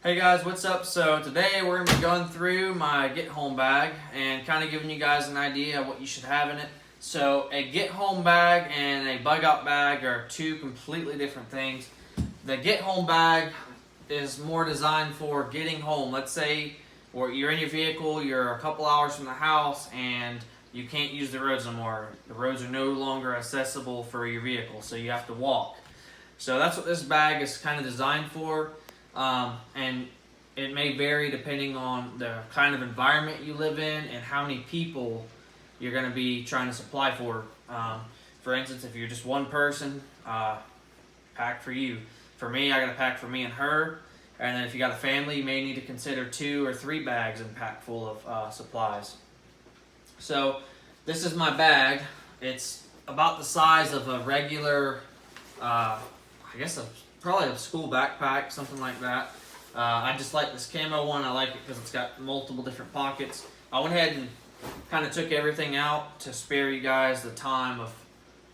Hey guys, what's up? So today we're going to be going through my Get Home bag and kind of giving you guys an idea of what you should have in it. So a Get Home bag and a Bug Out bag are two completely different things. The Get Home bag is more designed for getting home. Let's say you're in your vehicle, you're a couple hours from the house, and you can't use the roads no more. The roads are no longer accessible for your vehicle, so you have to walk. So that's what this bag is kind of designed for. And it may vary depending on the kind of environment you live in and how many people you're going to be trying to supply for. For instance, if you're just one person, pack for you. For me, I got to pack for me and her. And then if you got a family, you may need to consider 2 or 3 bags and pack full of supplies. So this is my bag. It's about the size of a regular, probably a school backpack, something like that. I just like this camo one. I like it because it's got multiple different pockets. I went ahead and kind of took everything out to spare you guys the time of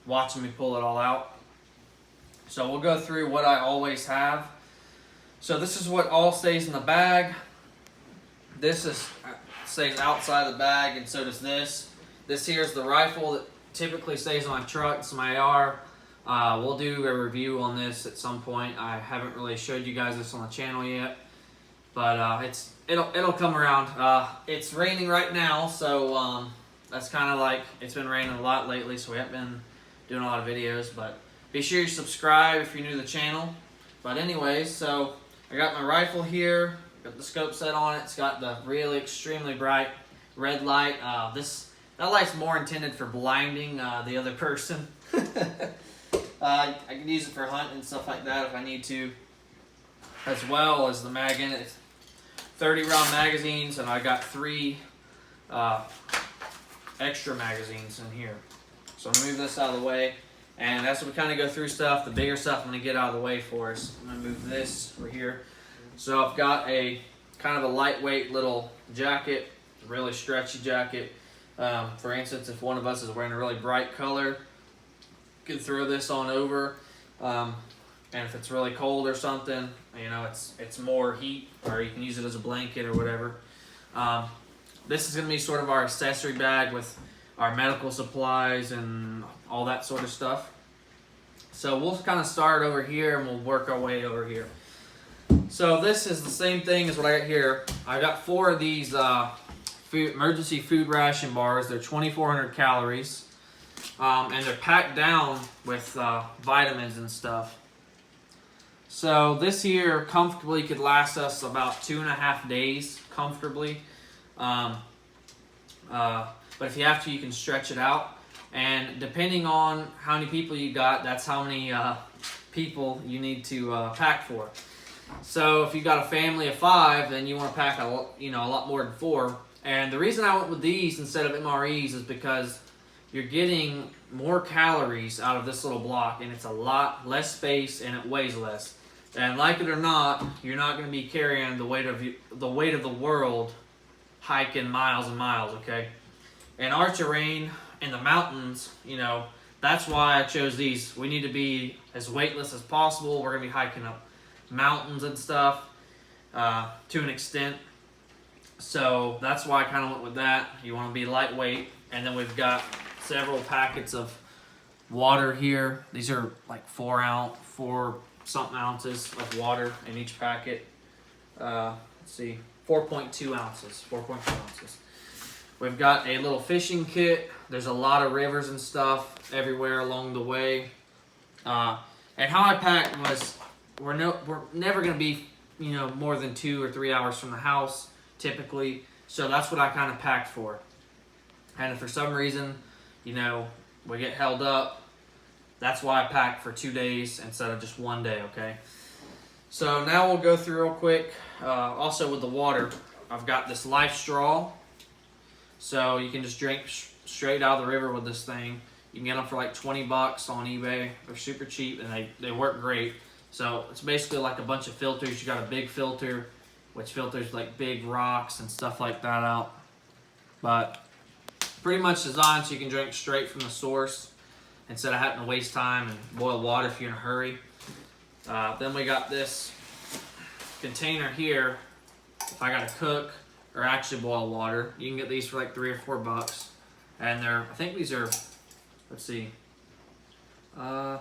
watching me pull it all out. So we'll go through what I always have. So this is what all stays in the bag. This stays outside the bag, and so does this. This here is the rifle that typically stays on my truck. It's my AR. We'll do a review on this at some point. I haven't really showed you guys this on the channel yet, but it'll come around. It's raining right now, so that's kind of like, it's been raining a lot lately, so we haven't been doing a lot of videos. But be sure you subscribe if you're new to the channel. But anyways, so I got my rifle here. Got the scope set on it. It's got the really extremely bright red light. That light's more intended for blinding the other person. I can use it for hunting and stuff like that if I need to, as well as the mag in it. It's 30 round magazines, and I got 3 extra magazines in here. So I'm going to move this out of the way, and as we kind of go through stuff, the bigger stuff I'm going to get out of the way for us. I'm going to move this over here. So I've got a kind of a lightweight little jacket, really stretchy jacket. For instance, if one of us is wearing a really bright color, you can throw this on over, and if it's really cold or something, you know, it's more heat, or you can use it as a blanket or whatever. This is going to be sort of our accessory bag with our medical supplies and all that sort of stuff. So we'll kind of start over here and we'll work our way over here. So this is the same thing as what I got here. I got 4 of these emergency food ration bars. They're 2,400 calories. And they're packed down with vitamins and stuff. So this here comfortably could last us about 2.5 days comfortably. But if you have to, you can stretch it out. And depending on how many people you got, that's how many people you need to pack for. So if you got a family of 5, then you want to pack a lot more than 4. And the reason I went with these instead of MREs is because you're getting more calories out of this little block, and it's a lot less space, and it weighs less. And like it or not, you're not going to be carrying the weight of the world hiking miles and miles, okay? In our terrain, in the mountains, you know, that's why I chose these. We need to be as weightless as possible. We're going to be hiking up mountains and stuff to an extent. So that's why I kind of went with that. You want to be lightweight. And then we've got several packets of water here. These are like 4 something ounces of water in each packet. Let's see, 4.2 ounces. We've got a little fishing kit. There's a lot of rivers and stuff everywhere along the way. And how I packed was, we're never going to be, you know, more than 2 or 3 hours from the house typically. So that's what I kind of packed for. And if for some reason, you know, we get held up, that's why I packed for 2 days instead of just 1 day, okay? So now we'll go through real quick. Also with the water, I've got this Life Straw. So you can just drink straight out of the river with this thing. You can get them for like 20 bucks on eBay. They're super cheap, and they work great. So it's basically like a bunch of filters. You got a big filter, which filters like big rocks and stuff like that out. But pretty much designed so you can drink straight from the source instead of having to waste time and boil water if you're in a hurry. Then we got this container here, if I gotta cook or actually boil water, you can get these for like $3 or $4. And I think these are, let's see, it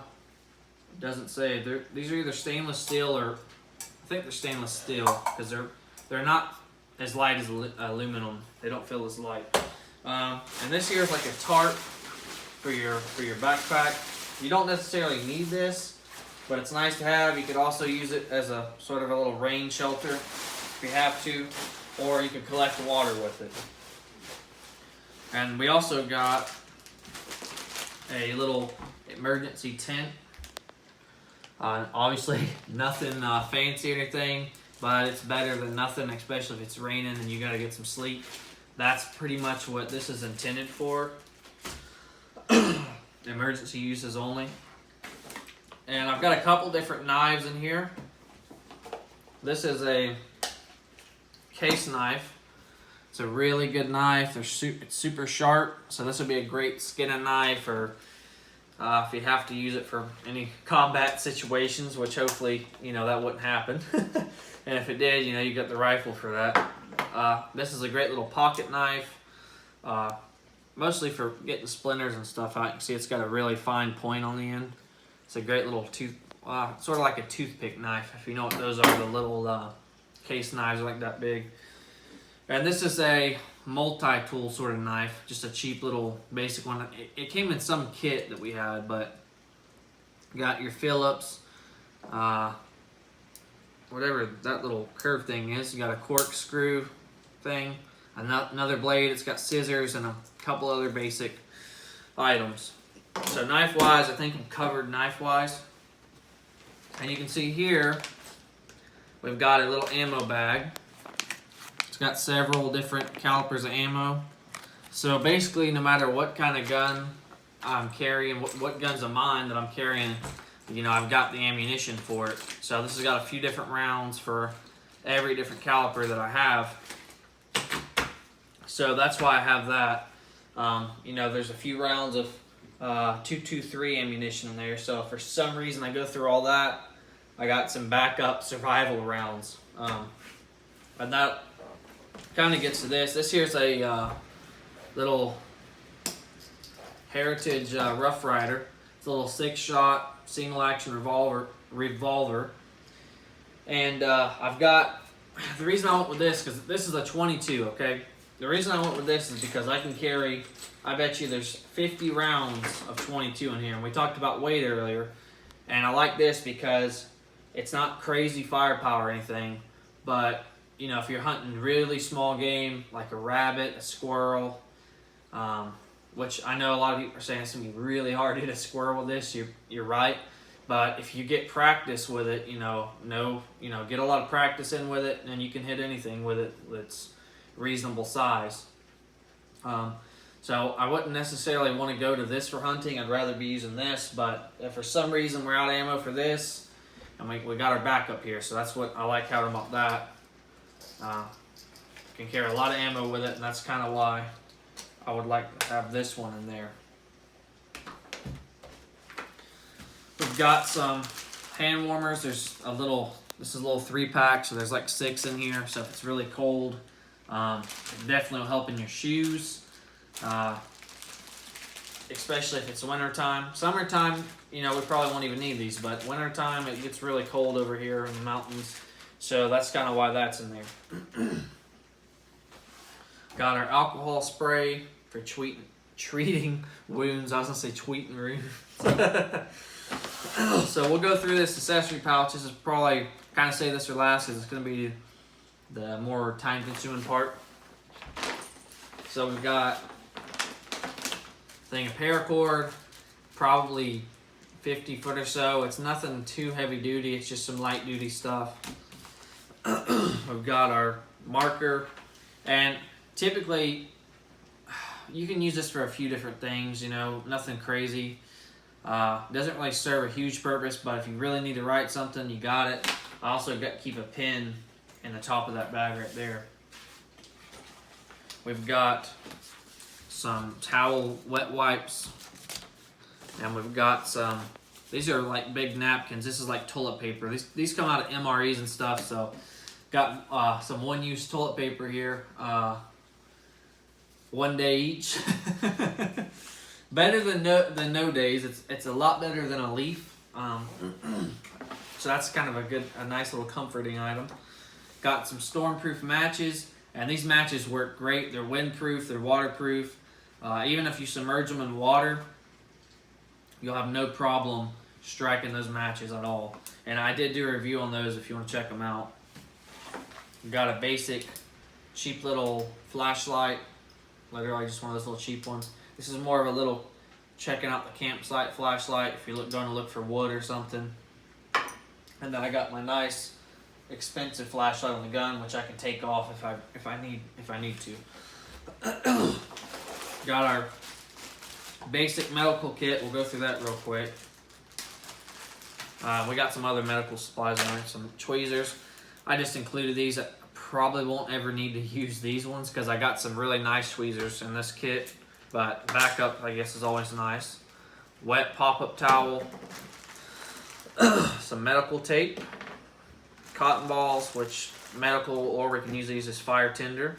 doesn't say. These are either stainless steel or, I think they're stainless steel, because they're not as light as aluminum. They don't feel as light. And this here is like a tarp for your backpack. You don't necessarily need this, but it's nice to have. You could also use it as a sort of a little rain shelter if you have to, or you could collect water with it. And we also got a little emergency tent. Obviously nothing fancy or anything, but it's better than nothing, especially if it's raining and you gotta get some sleep. That's pretty much what this is intended for. Emergency uses only. And I've got a couple different knives in here. This is a case knife. It's a really good knife. It's super sharp, so this would be a great skinning knife, or if you have to use it for any combat situations, which hopefully, that wouldn't happen. And if it did, you got the rifle for that. This is a great little pocket knife, mostly for getting splinters and stuff out. You can see it's got a really fine point on the end. It's a great little sort of like a toothpick knife, if you know what those are, the little case knives like that big. And this is a multi-tool sort of knife, just a cheap little basic one. It came in some kit that we had, but you got your Phillips, whatever that little curved thing is. You got a corkscrew thing, another blade. It's got scissors and a couple other basic items. So knife-wise, I think I'm covered knife-wise. And you can see here, we've got a little ammo bag. It's got several different calibers of ammo. So basically, no matter what kind of gun I'm carrying, what gun's of mine that I'm carrying, I've got the ammunition for it. So this has got a few different rounds for every different caliber that I have. So that's why I have that. There's a few rounds of .223 ammunition in there. So if for some reason I go through all that, I got some backup survival rounds. And that kind of gets to this. This here's a little Heritage Rough Rider. It's a little 6-shot single action revolver. And I've got, the reason I went with this, because this is a 22, okay? The reason I went with this is because I can carry, I bet you there's 50 rounds of 22 in here. And we talked about weight earlier. And I like this because it's not crazy firepower or anything. But, if you're hunting really small game, like a rabbit, a squirrel, which I know a lot of people are saying it's going to be really hard to hit a squirrel with this. You're right. But if you get practice with it, get a lot of practice in with it, and you can hit anything with it that's reasonable size. So I wouldn't necessarily want to go to this for hunting. I'd rather be using this, but if for some reason we're out of ammo for this, and we got our backup here, so that's what I like how about that. Can carry a lot of ammo with it, and that's kind of why I would like to have this one in there. We've got some hand warmers. This is a little 3-pack, so there's like 6 in here. So if it's really cold, it definitely will help in your shoes, especially if it's winter time. Summertime, we probably won't even need these, but winter time it gets really cold over here in the mountains, so that's kind of why that's in there. Got our alcohol spray for treating wounds. I was gonna say tweeting wounds. So we'll go through this accessory pouch. This is probably kind of save this for last because it's going to be the more time-consuming part. So we've got a thing of paracord, probably 50 foot or so. It's nothing too heavy duty. It's just some light duty stuff. We've got our marker, and typically you can use this for a few different things. Nothing crazy. Doesn't really serve a huge purpose, but if you really need to write something, you got it. I also got to keep a pin in the top of that bag right there. We've got some towel wet wipes, and we've got some These are like big napkins. This is like toilet paper. These come out of MREs and stuff. So got some one-use toilet paper here. 1 day each. Better than no days. It's a lot better than a leaf. So that's kind of a nice little comforting item. Got some stormproof matches, and these matches work great. They're windproof, they're waterproof. Even if you submerge them in water, you'll have no problem striking those matches at all. And I did do a review on those if you want to check them out. Got a basic, cheap little flashlight. Literally just one of those little cheap ones. This is more of a little checking out the campsite flashlight if you're going to look for wood or something. And then I got my nice, expensive flashlight on the gun, which I can take off if I need to. Got our basic medical kit. We'll go through that real quick. We got some other medical supplies in there, some tweezers. I just included these. I probably won't ever need to use these ones because I got some really nice tweezers in this kit. But backup, I guess, is always nice. Wet pop-up towel. Some medical tape. Cotton balls, which medical, or we can use these as fire tinder.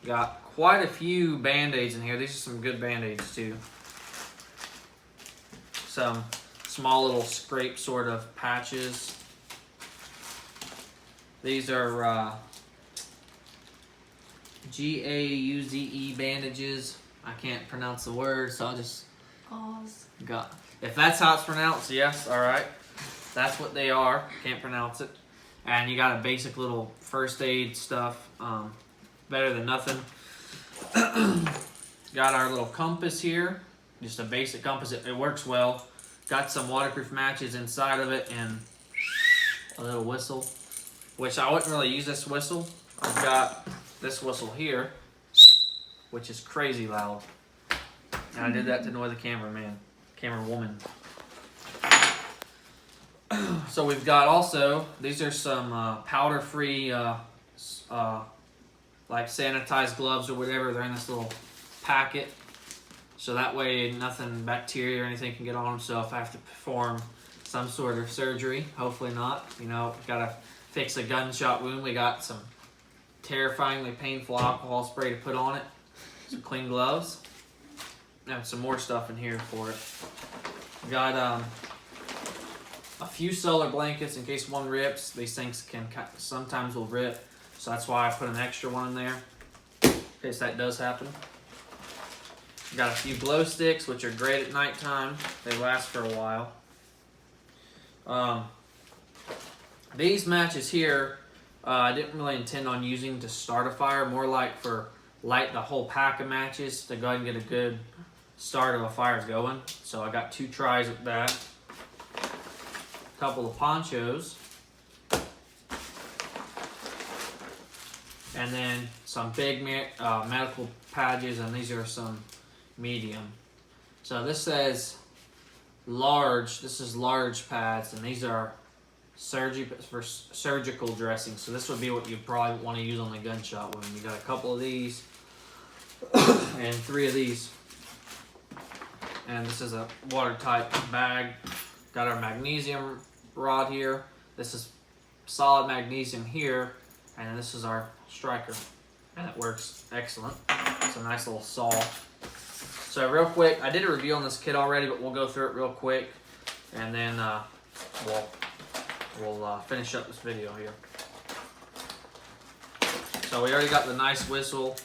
Got quite a few Band-Aids in here. These are some good Band-Aids too. Some small little scrape sort of patches. These are G-A-U-Z-E bandages. I can't pronounce the word, so I'll just got. If that's how it's pronounced, yes, all right. That's what they are. Can't pronounce it. And you got a basic little first aid stuff. Better than nothing. Got our little compass here. Just a basic compass. It works well. Got some waterproof matches inside of it and a little whistle, which I wouldn't really use this whistle. I've got this whistle here, which is crazy loud. And I did that to annoy the cameraman, camerawoman. So we've got also, these are some powder-free, like sanitized gloves or whatever. They're in this little packet. So that way nothing, bacteria or anything can get on them. So if I have to perform some sort of surgery, hopefully not, you know, gotta fix a gunshot wound. We got some terrifyingly painful alcohol spray to put on it. Some clean gloves. And some more stuff in here for it. Got a few solar blankets in case one rips. These things can sometimes will rip, so that's why I put an extra one in there in case that does happen. Got a few glow sticks, which are great at nighttime. They last for a while. These matches here, I didn't really intend on using to start a fire. More like for light the whole pack of matches to go ahead and get a good start of a fire going. So I got 2 tries at that. A couple of ponchos. And then some big medical patches, and these are some medium. So this says large. This is large pads, and these are for surgical dressing. So this would be what you probably want to use on the gunshot wound. You got a couple of these and 3 of these. And this is a watertight bag. Got our magnesium rod here. This is solid magnesium here, and this is our striker, and it works excellent. It's a nice little saw. So real quick, I did a review on this kit already, but we'll go through it real quick, and then we'll finish up this video here. So we already got the nice whistle.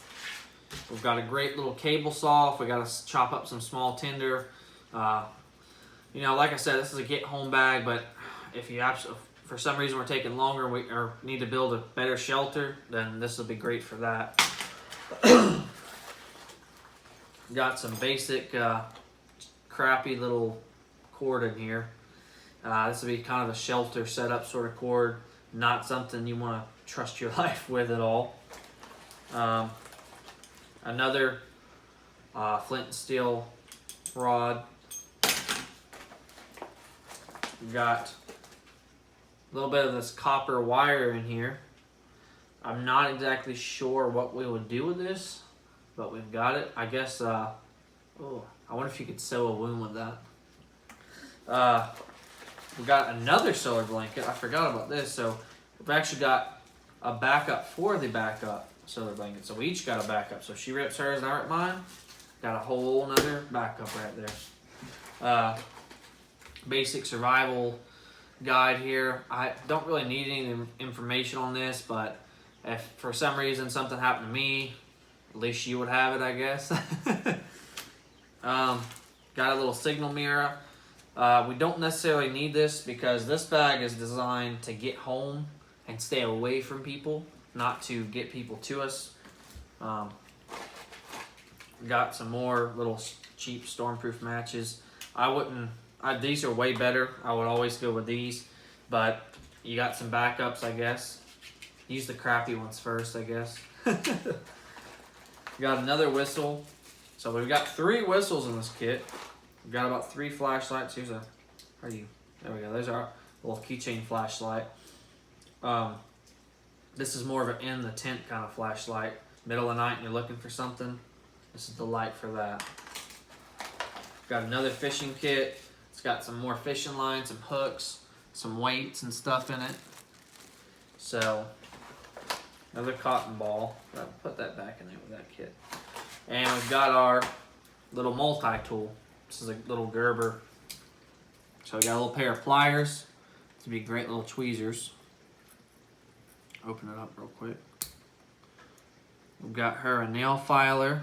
We've got a great little cable saw if we got to chop up some small tinder. You know, like I said, this is a get home bag, but if you for some reason we're taking longer or need to build a better shelter, then this will be great for that. Got some basic crappy little cord in here. This will be kind of a shelter setup sort of cord, not something you want to trust your life with at all. Another flint and steel rod. We got a little bit of this copper wire in here. I'm not exactly sure what we would do with this, but we've got it. I guess, oh, I wonder if you could sew a wound with that. We got another solar blanket. I forgot about this. So we've actually got a backup for the backup solar blanket. So we each got a backup. So she rips hers and I rip mine. Got a whole nother backup right there. Basic survival guide here. I don't really need any information on this, but if for some reason something happened to me, at least you would have it, I guess. Got a little signal mirror. We don't necessarily need this because this bag is designed to get home and stay away from people, not to get people to us. Got some more little cheap stormproof matches. These are way better. I would always go with these, but you got some backups, I guess. Use the crappy ones first, I guess. Got another whistle. So we've got 3 whistles in this kit. We've got about 3 flashlights. There we go. There's our little keychain flashlight. This is more of an in the tent kind of flashlight. Middle of the night and you're looking for something. This is the light for that. Got another fishing kit. It's got some more fishing lines, some hooks, some weights and stuff in it. So, another cotton ball. I'll put that back in there with that kit. And we've got our little multi-tool. This is a little Gerber. So we got a little pair of pliers. To be great little tweezers. Open it up real quick. We've got her a nail filer.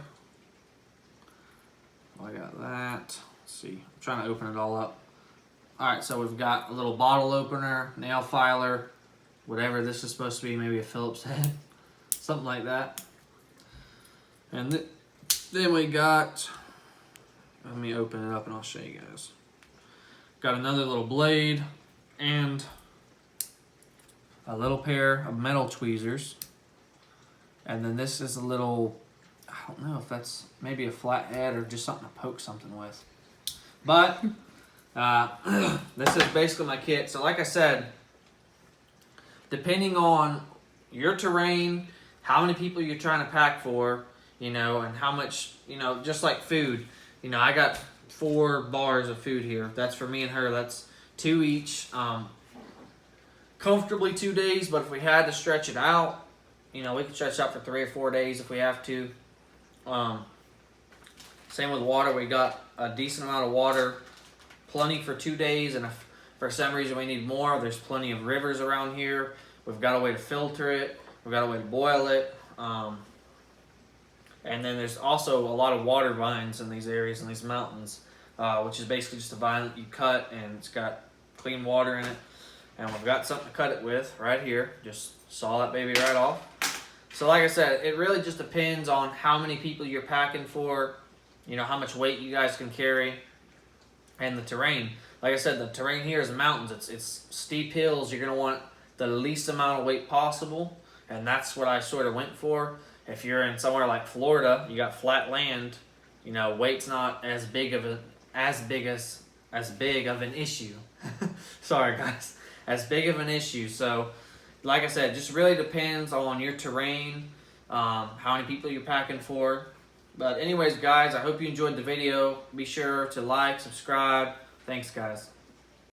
I got that. Let's see. I'm trying to open it all up. Alright, so we've got a little bottle opener, nail filer, whatever this is supposed to be, maybe a Phillips head. Something like that. And then we got, let me open it up and I'll show you guys. Got another little blade and a little pair of metal tweezers. And then this is a little, I don't know if that's maybe a flathead or just something to poke something with. But this is basically my kit. So like I said, depending on your terrain, how many people you're trying to pack for, you know, and how much, you know, just like food. You know, I got 4 bars of food here. That's for me and her. That's 2 each. Comfortably 2 days, but if we had to stretch it out, you know, we can stretch it out for 3 or 4 days if we have to. Same with water. We got a decent amount of water, plenty for 2 days, and if for some reason we need more, there's plenty of rivers around here. We've got a way to filter it. We've got a way to boil it. And then there's also a lot of water vines in these areas, in these mountains, which is basically just a vine that you cut, and it's got clean water in it. And we've got something to cut it with right here. Just saw that baby right off. So like I said, it really just depends on how many people you're packing for, you know, how much weight you guys can carry, and the terrain. Like I said, the terrain here is mountains. It's steep hills. You're going to want the least amount of weight possible, and that's what I sort of went for. If you're in somewhere like Florida, you got flat land, you know, weight's not as big of an issue. Sorry guys, as big of an issue. So, like I said, it just really depends on your terrain, how many people you're packing for. But anyways, guys, I hope you enjoyed the video. Be sure to like, subscribe. Thanks, guys.